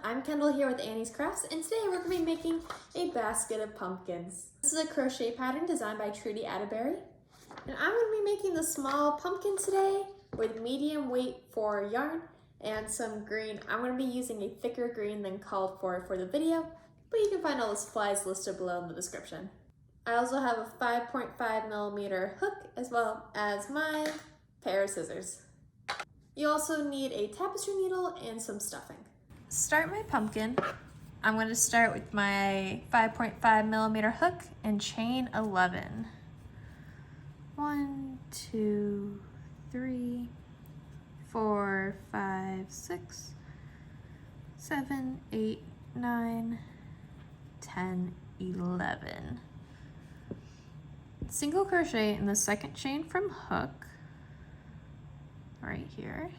I'm Kendall here with Annie's Crafts, and today we're going to be making a basket of pumpkins. This is a crochet pattern designed by Trudy Atterbury, and I'm going to be making the small pumpkin today with medium weight for yarn and some green. I'm going to be using a thicker green than called for the video, but you can find all the supplies listed below in the description. I also have a 5.5mm hook as well as my pair of scissors. You also need a tapestry needle and some stuffing. To start my pumpkin, I'm going to start with my 5.5mm hook and chain 11. 1, 2, 3, 4, 5, 6, 7, 8, 9, 10, 11. Single crochet in the second chain from hook, right here.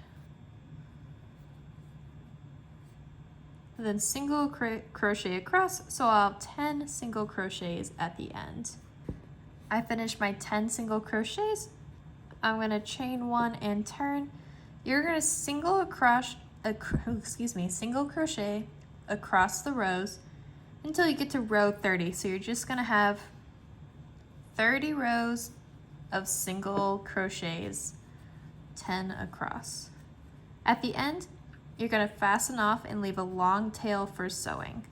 Then single crochet across, so I'll have 10 single crochets at the end. I finished my 10 single crochets. I'm going to chain 1 and turn. You're going to single crochet across the rows until you get to row 30. So you're just going to have 30 rows of single crochets, 10 across. At the end, you're going to fasten off and leave a long tail for sewing.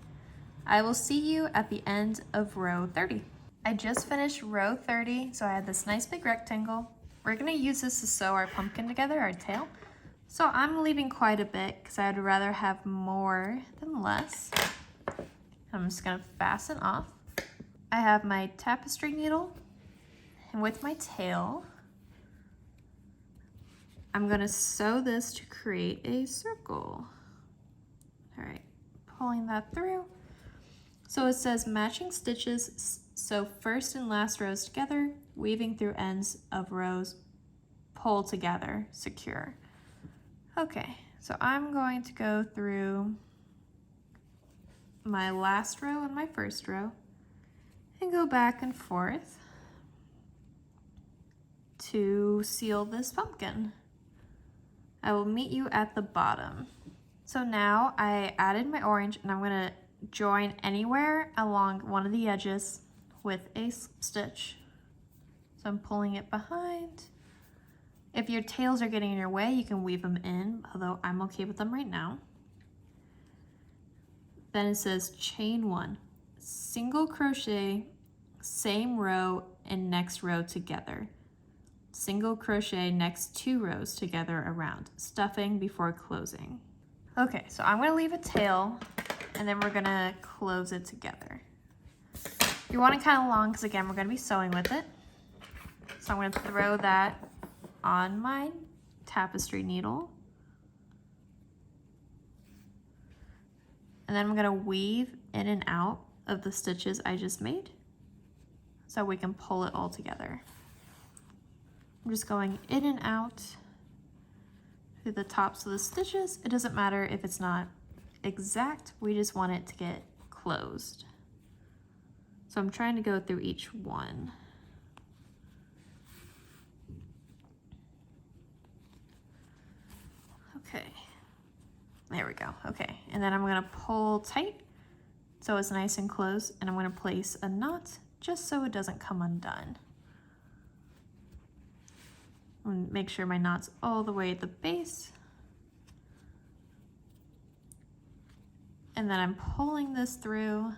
I will see you at the end of row 30. I just finished row 30, so I had this nice big rectangle. We're going to use this to sew our pumpkin together, our tail. So I'm leaving quite a bit because I'd rather have more than less. I'm just going to fasten off. I have my tapestry needle, and with my tail, I'm going to sew this to create a circle. All right, pulling that through. So it says matching stitches, sew first and last rows together, weaving through ends of rows, pull together, secure. Okay, so I'm going to go through my last row and my first row and go back and forth to seal this pumpkin. I will meet you at the bottom. So now I added my orange and I'm gonna join anywhere along one of the edges with a stitch. So I'm pulling it behind. If your tails are getting in your way, you can weave them in, although I'm okay with them right now. Then it says chain 1, single crochet, same row and next row together. Single crochet next 2 rows together around, stuffing before closing. Okay, so I'm gonna leave a tail and then we're gonna close it together. You want it kind of long because again, we're gonna be sewing with it. So I'm gonna throw that on my tapestry needle. And then I'm gonna weave in and out of the stitches I just made so we can pull it all together. I'm just going in and out through the tops of the stitches. It doesn't matter if it's not exact, we just want it to get closed. So I'm trying to go through each one. Okay, there we go. Okay, and then I'm gonna pull tight so it's nice and close, and I'm gonna place a knot just so it doesn't come undone. And make sure my knot's all the way at the base. And then I'm pulling this through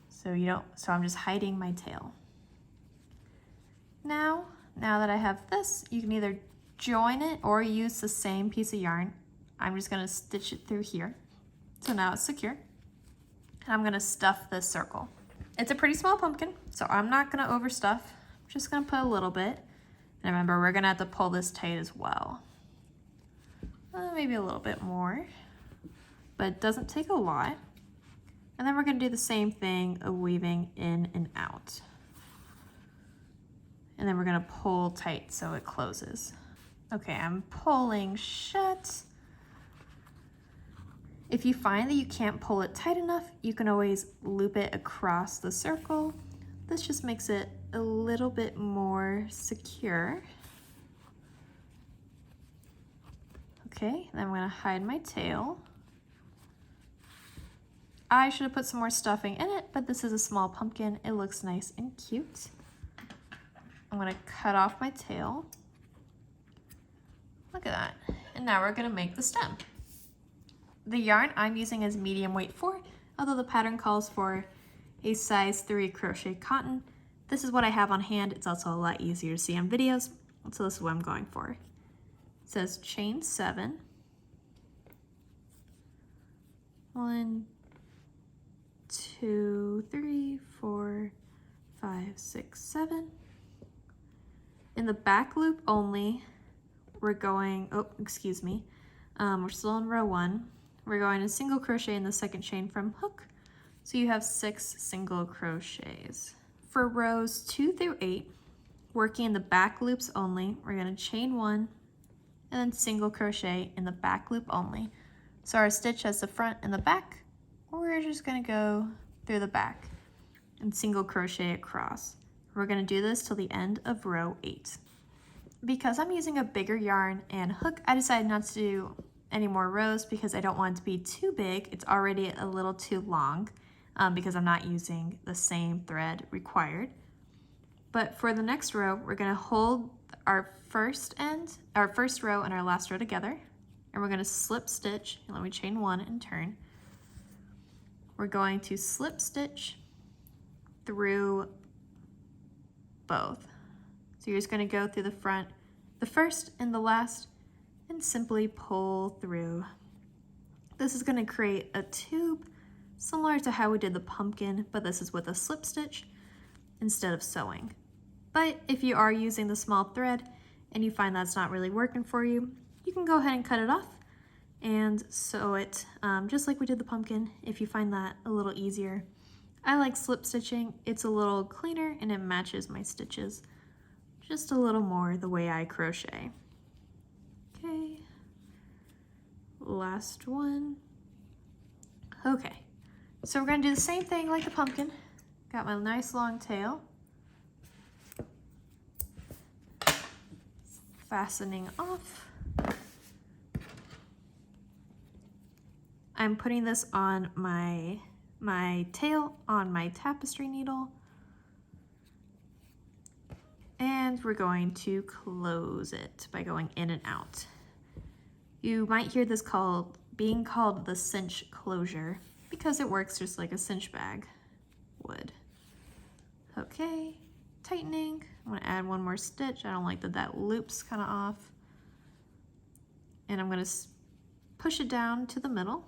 so I'm just hiding my tail. Now that I have this, you can either join it or use the same piece of yarn. I'm just gonna stitch it through here. So now it's secure. And I'm gonna stuff this circle. It's a pretty small pumpkin, so I'm not gonna overstuff. I'm just gonna put a little bit. And remember, we're gonna have to pull this tight as well. Maybe a little bit more, but it doesn't take a lot. And then we're gonna do the same thing of weaving in and out. And then we're gonna pull tight so it closes. Okay, I'm pulling shut. If you find that you can't pull it tight enough, you can always loop it across the circle. This just makes it a little bit more secure. Okay, then I'm gonna hide my tail. I should have put some more stuffing in it, but this is a small pumpkin. It looks nice and cute. I'm gonna cut off my tail. Look at that. And now we're gonna make the stem. The yarn I'm using is medium weight 4, although the pattern calls for a size 3 crochet cotton. This is what I have on hand. It's also a lot easier to see on videos, so this is what I'm going for. It says chain 7. 1, 2, 3, 4, 5, 6, 7. In the back loop only, we're going, we're still in row 1. We're going to single crochet in the second chain from hook. So you have 6 single crochets. For rows 2 through 8, working in the back loops only, we're going to chain 1 and then single crochet in the back loop only. So our stitch has the front and the back. We're just going to go through the back and single crochet across. We're going to do this till the end of row 8. Because I'm using a bigger yarn and hook, I decided not to do any more rows because I don't want it to be too big. It's already a little too long because I'm not using the same thread required. But for the next row, we're going to hold our first row and our last row together, and we're going to slip stitch. Let me chain 1 and turn. We're going to slip stitch through both. So you're just going to go through the front, the first and the last, and simply pull through. This is going to create a tube similar to how we did the pumpkin, but this is with a slip stitch instead of sewing. But if you are using the small thread and you find that's not really working for you, you can go ahead and cut it off and sew it just like we did the pumpkin if you find that a little easier. I like slip stitching. It's a little cleaner and it matches my stitches just a little more the way I crochet. Okay, last one. Okay, so we're gonna do the same thing like the pumpkin. Got my nice long tail. Fastening off. I'm putting this on my tail on my tapestry needle. And we're going to close it by going in and out. You might hear this being called the cinch closure because it works just like a cinch bag would. Okay, tightening. I'm gonna add one more stitch. I don't like that loops kind of off. And I'm gonna push it down to the middle.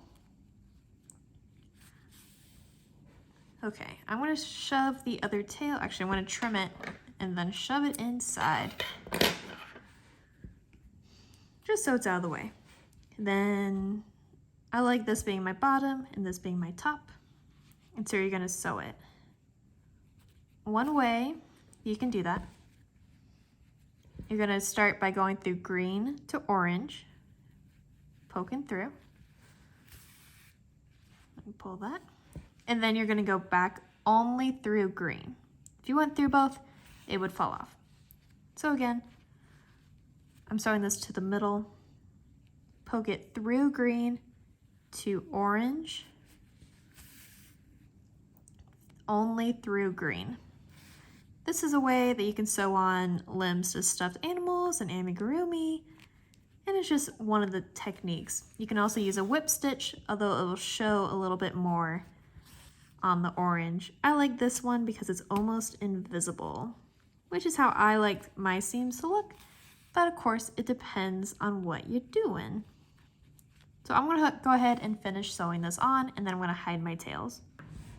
Okay, I'm gonna shove the other tail. Actually, I'm gonna trim it and then shove it inside. Just so it's out of the way. Then I like this being my bottom and this being my top. And so you're gonna sew it. One way you can do that, you're gonna start by going through green to orange, poking through. Let me pull that. And then you're gonna go back only through green. If you went through both, it would fall off. So again, I'm sewing this to the middle, poke it through green to orange, only through green. This is a way that you can sew on limbs to stuffed animals and amigurumi, and it's just one of the techniques. You can also use a whip stitch, although it will show a little bit more on the orange. I like this one because it's almost invisible, which is how I like my seams to look, but of course it depends on what you're doing. So I'm gonna go ahead and finish sewing this on, and then I'm gonna hide my tails.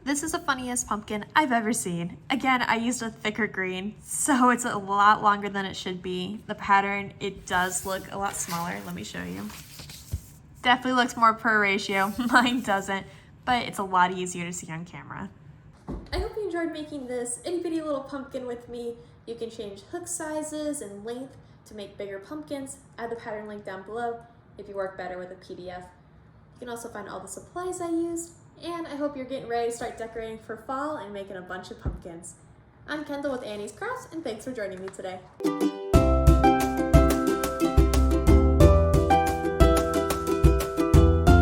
This is the funniest pumpkin I've ever seen. Again, I used a thicker green, so it's a lot longer than it should be. The pattern, it does look a lot smaller. Let me show you. Definitely looks more per ratio. Mine doesn't, but it's a lot easier to see on camera. I hope you enjoyed making this itty bitty little pumpkin with me. You can change hook sizes and length to make bigger pumpkins. Add the pattern link down below if you work better with a PDF. You can also find all the supplies I used, and I hope you're getting ready to start decorating for fall and making a bunch of pumpkins. I'm Kendall with Annie's Crafts, and thanks for joining me today.